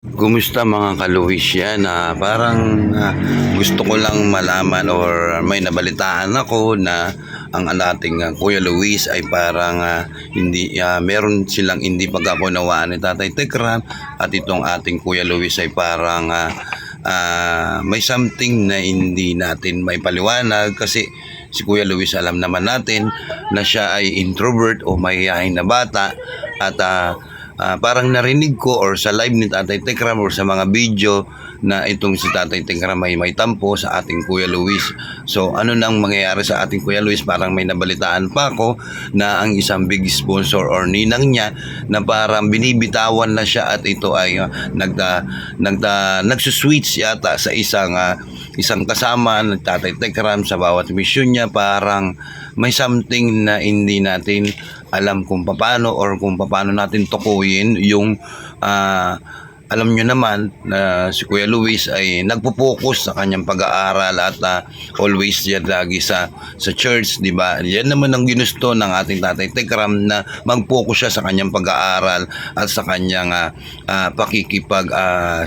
Kumusta mga ka-Luis na parang gusto ko lang malaman or may nabalitaan ako na ang ating Kuya Luis ay parang hindi meron silang hindi pagkakunawaan ni Tatay Tekram at itong ating Kuya Luis ay parang may something na hindi natin may paliwanag kasi si Kuya Luis alam naman natin na siya ay introvert o mahihayin na bata at parang narinig ko or sa live ni Tatay Tekram or sa mga video na itong si Tatay Tekram ay may tampo sa ating Kuya Luis. So ano nang mangyayari sa ating Kuya Luis? Parang may nabalitaan pa ako na ang isang big sponsor or ninang niya na parang binibitawan na siya at ito ay nagsuswitch yata sa isang kasama ng Tatay Tekram sa bawat mission niya. Parang may something na hindi natin alam kung paano or kung paano natin tukuyin yung alam nyo naman na si Kuya Luis ay nagpo-focus sa kanyang pag-aaral at always yan lagi sa church, di ba? Yan naman ang ginusto ng ating Tatay Tekram na mag-focus siya sa kanyang pag-aaral at sa kanyang pakikipag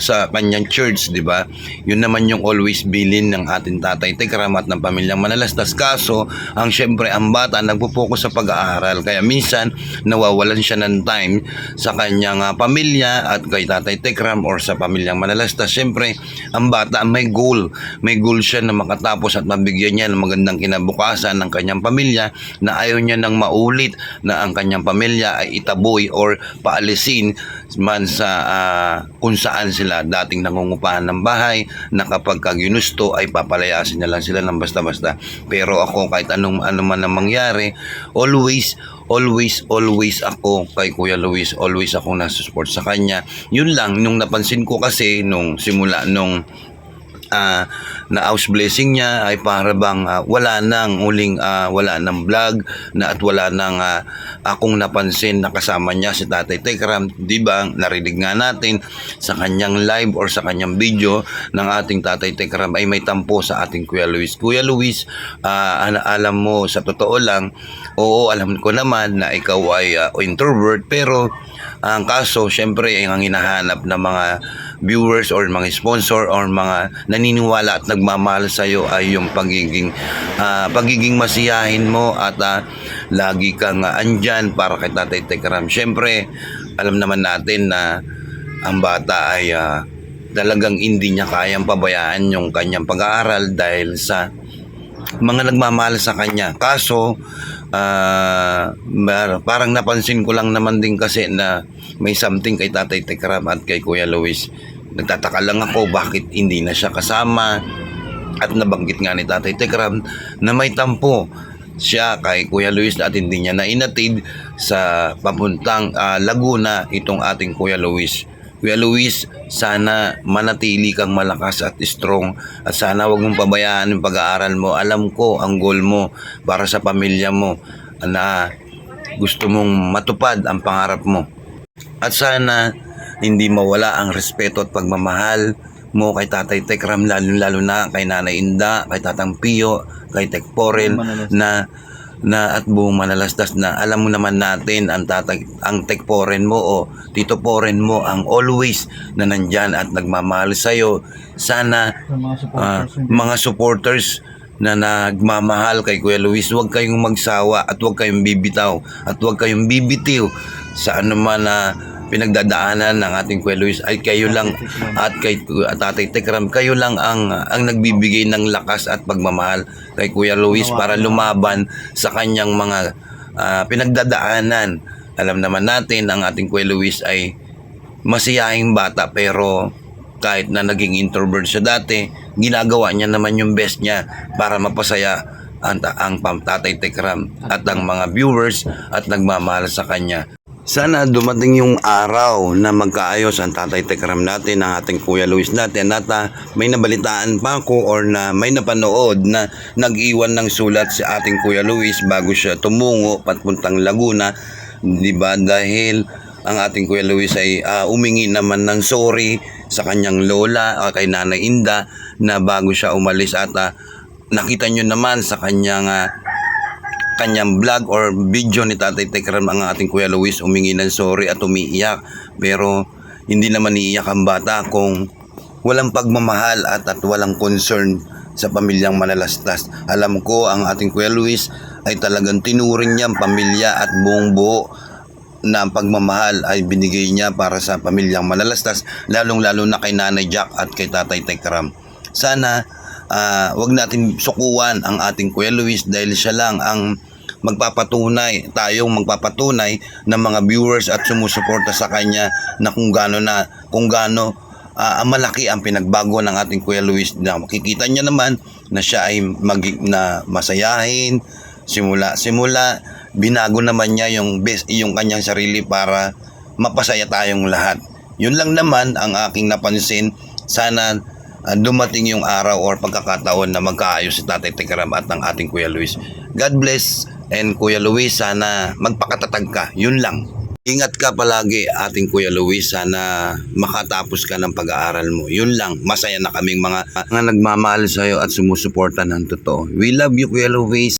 sa kanyang church, di ba? Yun naman yung always bilin ng ating Tatay Tekram at ng pamilyang Manalastas. Kaso, syempre ang bata nagpo-focus sa pag-aaral kaya minsan nawawalan siya ng time sa kanyang pamilya at kay Tatay Tekram or sa pamilyang Manalastas. Siyempre, ang bata may goal. May goal siya na makatapos at mabigyan niya ng magandang kinabukasan ng kanyang pamilya na ayaw niya nang maulit na ang kanyang pamilya ay itaboy or paalisin man sa kung saan sila dating nangungupahan ng bahay na kapag ginusto ay papalayasin na lang sila ng basta-basta. Pero ako kahit ano man ang mangyari, always ako kay Kuya Luis, always ako nasusupport sa kanya. Yun lang, nung napansin ko kasi nung simula nung na house blessing niya ay para bang wala nang vlog na at wala nang akong napansin na kasama niya si Tatay Tekram. Di ba narinig nga natin sa kanyang live or sa kanyang video ng ating Tatay Tekram ay may tampo sa ating Kuya Luis. Kuya Luis, alam mo sa totoo lang, oo alam ko naman na ikaw ay introvert, pero ang kaso syempre ang hinahanap ng mga viewers or mga sponsor or mga naniniwala at nagmamahal sa iyo ay yung pagiging masiyahin mo at lagi kang andyan para kay Tatay Tekram. Syempre, alam naman natin na ang bata ay talagang hindi niya kayang pabayaan yung kanyang pag-aaral dahil sa mga nagmamahal sa kanya. Kaso parang napansin ko lang naman din kasi na may something kay Tatay Tekram at kay Kuya Luis. Nagtataka lang ako bakit hindi na siya kasama at nabanggit nga ni Tatay Tekram na may tampo siya kay Kuya Luis at hindi niya nainatid sa papuntang Laguna itong ating Kuya Luis. Kuya Luis, sana manatili kang malakas at strong at sana wag mong pabayaan yung pag-aaral mo. Alam ko ang goal mo para sa pamilya mo na gusto mong matupad ang pangarap mo. At sana hindi mawala ang respeto at pagmamahal mo kay Tatay Tekram, lalo na kay Nanay Inda, kay Tatang Pio, kay Tekporen na at buong Manalastas na alam mo naman natin ang Tekporen mo o Tito Poren mo ang always na nandyan at nagmamahal sa'yo. Sana mga supporters na nagmamahal kay Kuya Luis, huwag kayong magsawa at huwag kayong bibitaw at huwag kayong bibitiw sa anuman na pinagdadaanan ng ating Kuya Luis. Ay kayo lang at kay Tatay Tekram, kayo lang ang nagbibigay ng lakas at pagmamahal kay Kuya Luis para lumaban sa kanyang mga pinagdadaanan. Alam naman natin ang ating Kuya Luis ay masiyahing bata, pero kahit na naging introvert siya dati, ginagawa niya naman yung best niya para mapasaya ang Tatay Tekram at ang mga viewers at nagmamahal sa kanya. Sana dumating yung araw na magkaayos ang Tatay Tekram natin, ang ating Kuya Luis natin. At may nabalitaan pa ako or na may napanood na nag-iwan ng sulat si ating Kuya Luis bago siya tumungo patpuntang Laguna. Diba? Dahil ang ating Kuya Luis ay umingi naman ng sorry sa kanyang lola kay Nanay Inda na bago siya umalis at nakita nyo naman sa kanyang vlog or video ni Tatay Tekram ang ating Kuya Luis umingi ng sorry at umiiyak. Pero hindi naman iiyak ang bata kung walang pagmamahal at walang concern sa pamilyang Manalastas. Alam ko ang ating Kuya Luis ay talagang tinuring niya ang pamilya at buong buo na pagmamahal ay binigay niya para sa pamilyang Manalastas, lalong-lalo na kay Nanay Jack at kay Tatay Tekram. Sana wag natin sukuan ang ating Kuya Luis dahil siya lang ang magpapatunay ng mga viewers at sumusuporta sa kanya na kung gaano malaki ang pinagbago ng ating Kuya Luis. Na makikita niya naman na siya ay masayahin simula binago naman niya yung kanyang sarili para mapasaya tayong lahat. Yun lang naman ang aking napansin. Sana dumating yung araw or pagkakataon na magkaayos si Tatay Tekram at ang ating Kuya Luis. God bless. And Kuya Luis, sana magpakatatag ka. Yun lang. Ingat ka palagi, ating Kuya Luis. Sana makatapos ka ng pag-aaral mo. Yun lang. Masaya na kaming mga nagmamahal sa'yo at sumusuporta ng totoo. We love you, Kuya Luis.